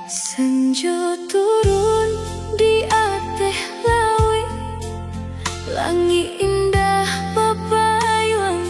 Senja turun di ateh lawi, langi indah bebayuang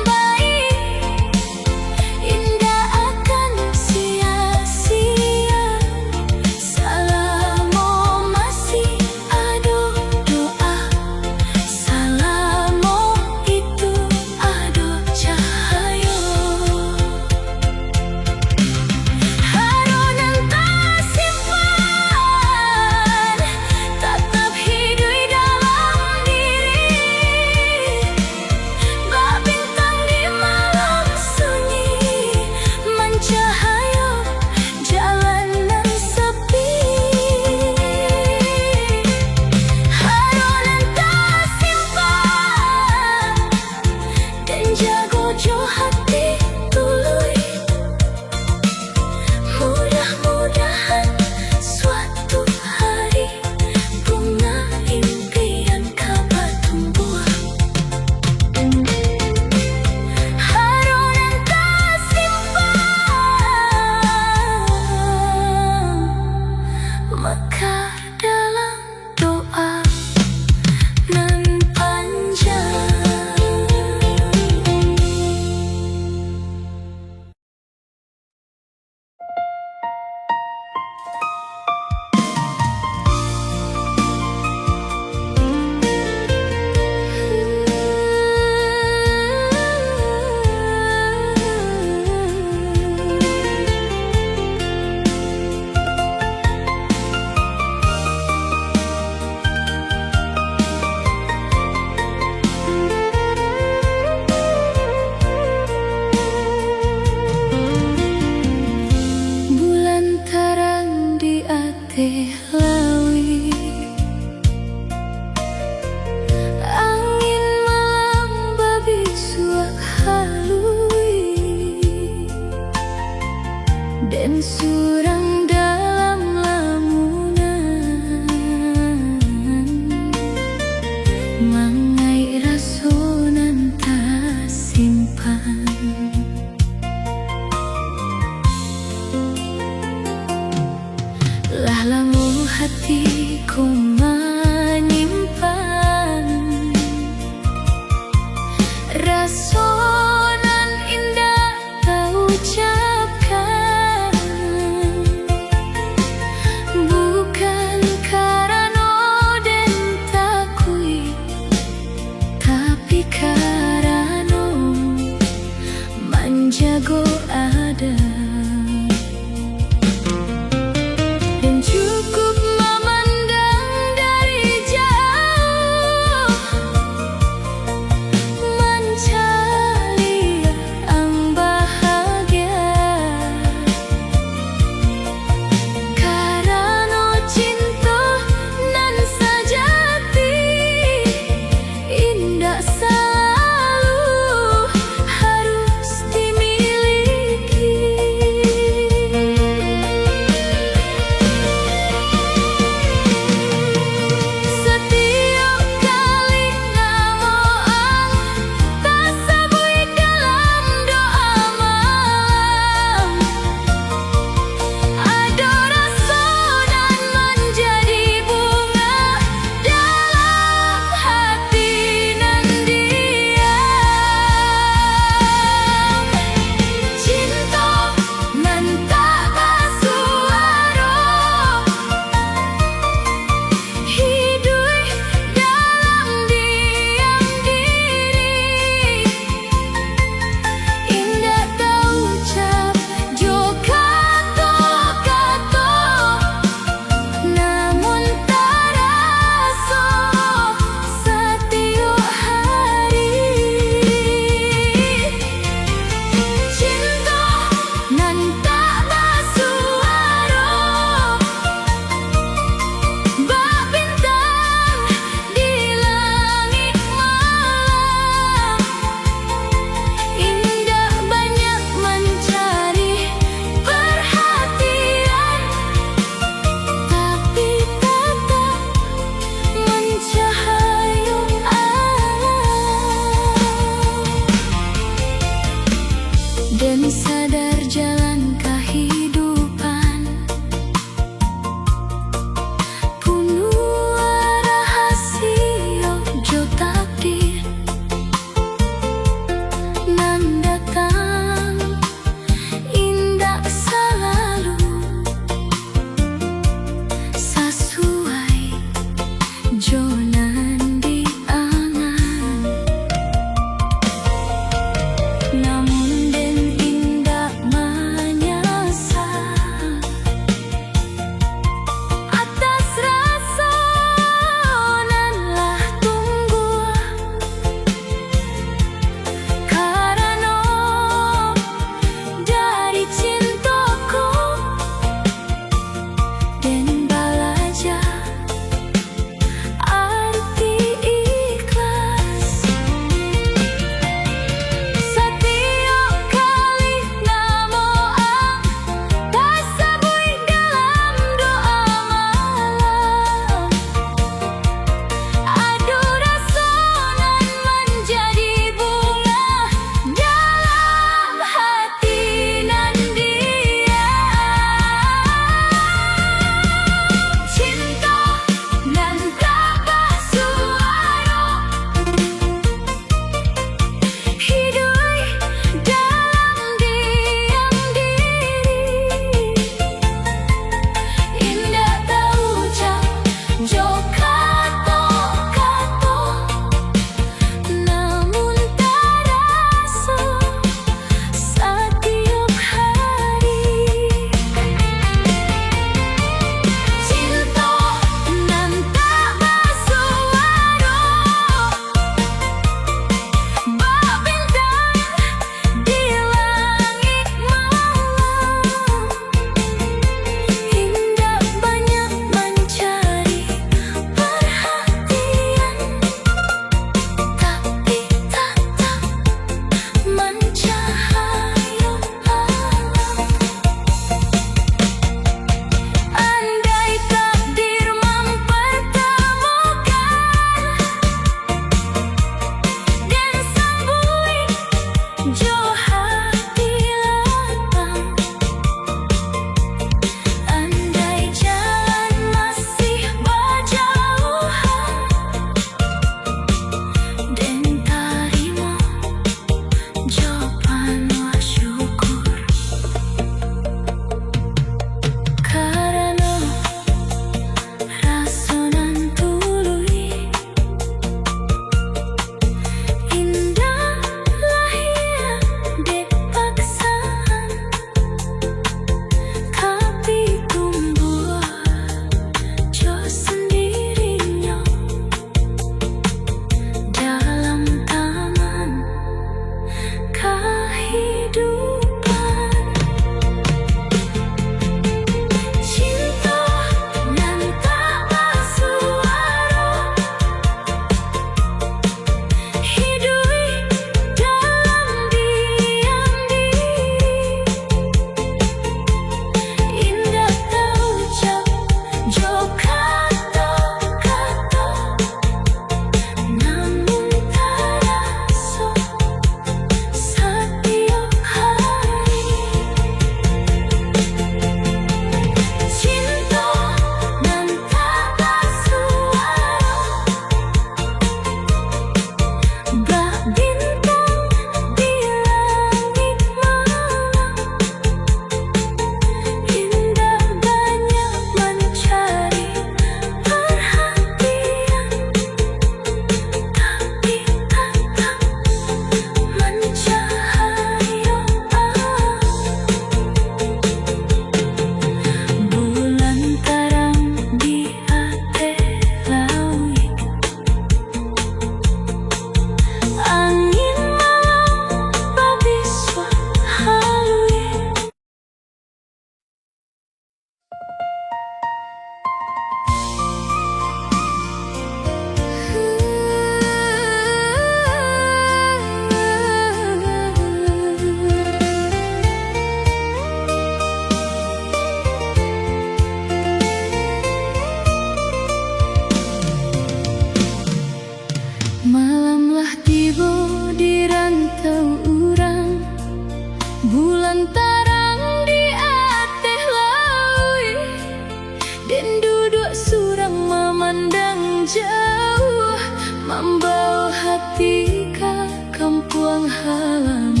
membawa hati ke kampung halaman.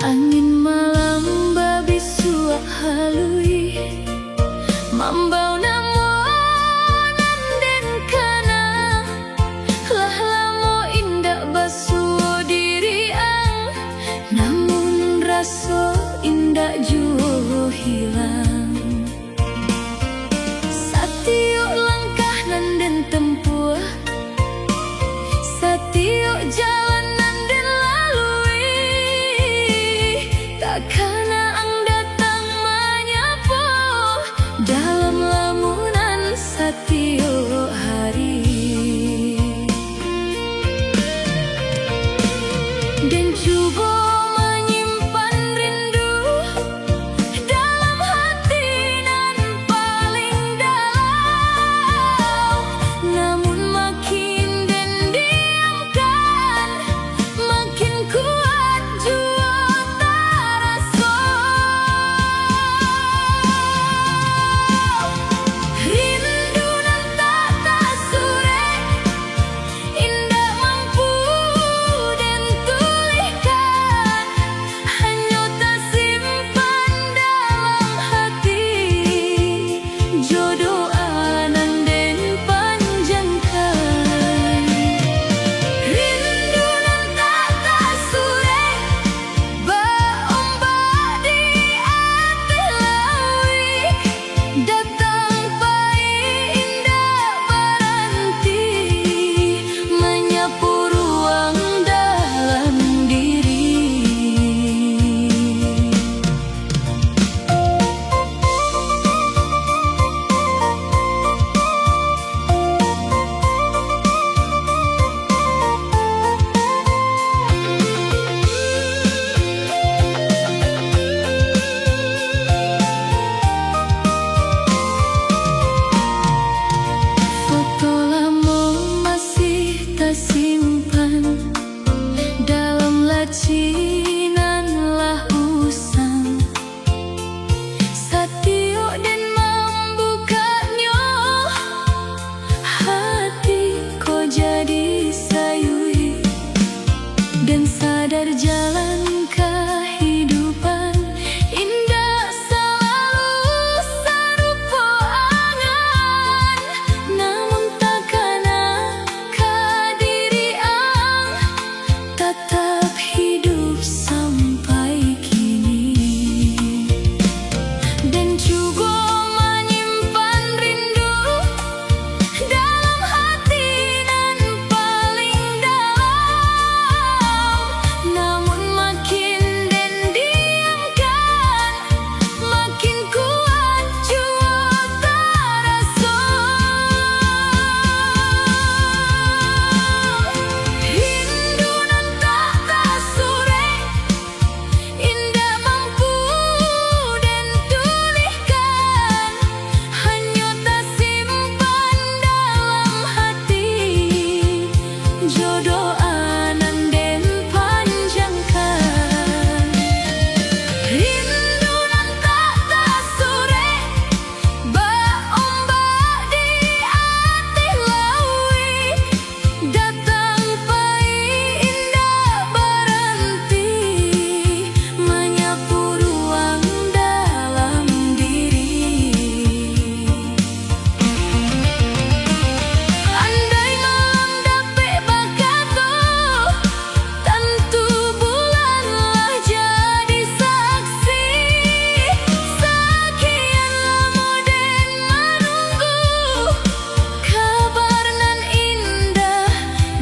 Angin malam babi suak halui membawa namun anden kana lah lamo indah basuh diri ang, namun rasa indah jua hilang. Satiuk langkah nanden tempuh, satiuk jalan nanden lalui, takkan ang datang menyapu dalam lamunan satiuk hari. Dan coba menyimpan rindu dalam hati nan paling dalam, namun makin den diamkan makin kuat jua terasa. Rindu nan tak tasure indah mampu den tulihkan, hanya tersimpan dalam hati jodoh anan den panjangkan. Rindu nan tak tasure beombak di hati lawi, datang pahit indah berhenti menyapu ruang dalam diri. Foto lama masih tersimpan dalam lacinan lah usang. Satiuk dan membukanya hati ko jadi sayui, dan sadar jalan kehidupan indah selalu serupa angan, namun takkan diri ang tetap hidup sampai kini. Dan juga menyimpan rindu dalam hati nan paling dalam, namun makin den diamkan makin kuat jua terasa. Rindu nan tak tasure indah mampu den tulihkan, hanya tersimpan dalam hati jodoh anan den panjangkan. Rindu nan tak tasure beombak di hati lawi, datang pahit indah berhenti menyapu ruang dalam diri. Andai malam dapat berkata, tentu bulanlah jadi saksi. Sekian lama den menunggu kabar nan indah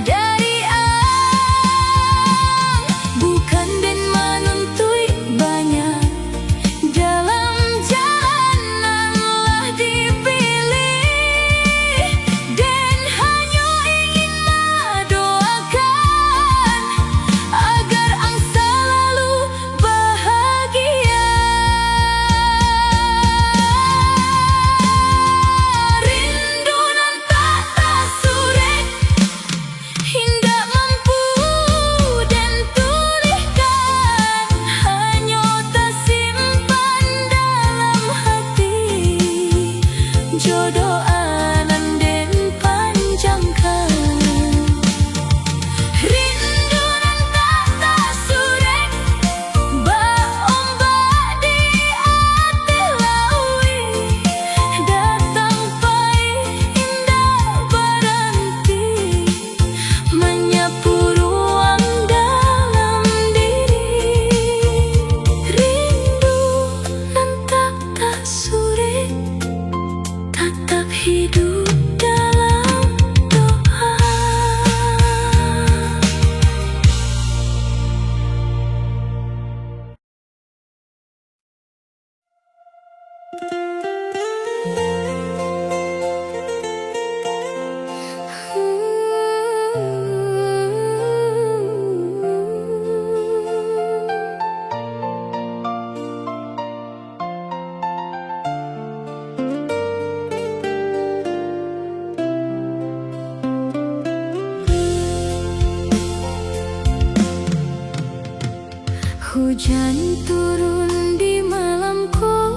dari ang, bukan den menuntui banyak dalam jalanan lah dipilih, dan hanya ingin mendoakan agar ang selalu bahagia. Rindu nan tak tasure indah mampu den tulihkan, hanya tersimpan dalam hati jodoh anan hidup dalam doa. Hujan turun di malamku,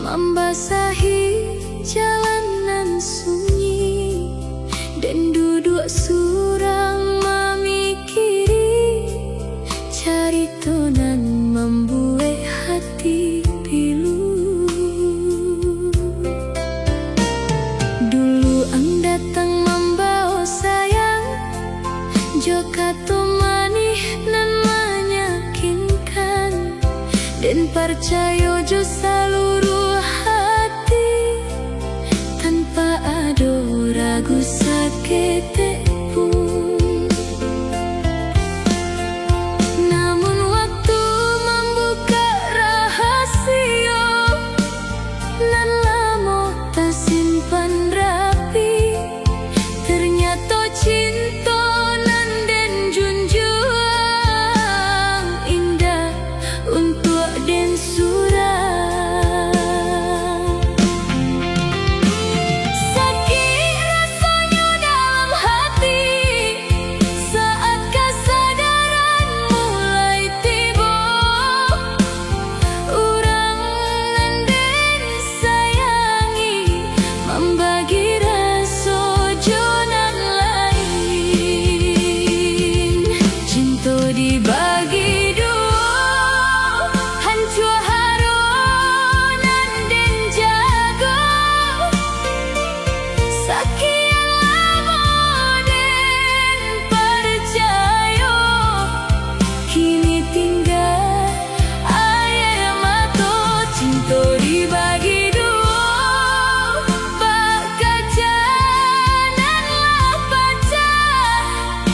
membasahi jalanan sunyi, dan duduk surang memikiri carita nan membuat hati pilu. Dulu ang datang membawa sayang, joka tu manih nan meyakinkan, dan percaya jo seluruh hati tanpa ada ragu saketek pun. Namun waktu membuka rahasia nan lama tersimpan rapi, ternyata cinta nan den junjung indah untuk den surang. Sakit rasanya dalam hati saat kesadaran mulai tiba. Urang nan den sayangi membagi rasa jonan lain. Cinta dibagi dua, hancur harunan dan jaga. Sekian lama dan percaya, kini tinggal air mata. Cinta dibagi dua, bak kaca nan lah pecah,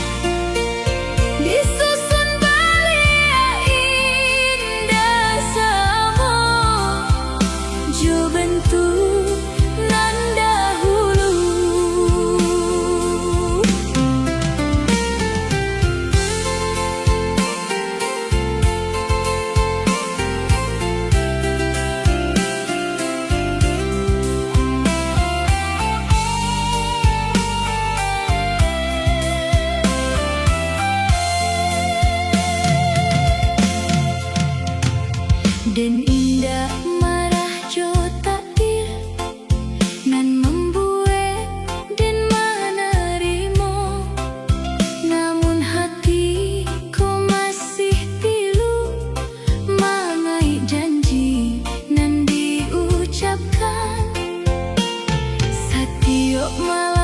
disusun balik indah sama jo bentuk nan dahulu. Dan indah marah jo takdir nan membuat dan menerima. Namun hatiku masih pilu mangai janji nan diucapkan. Setiap malam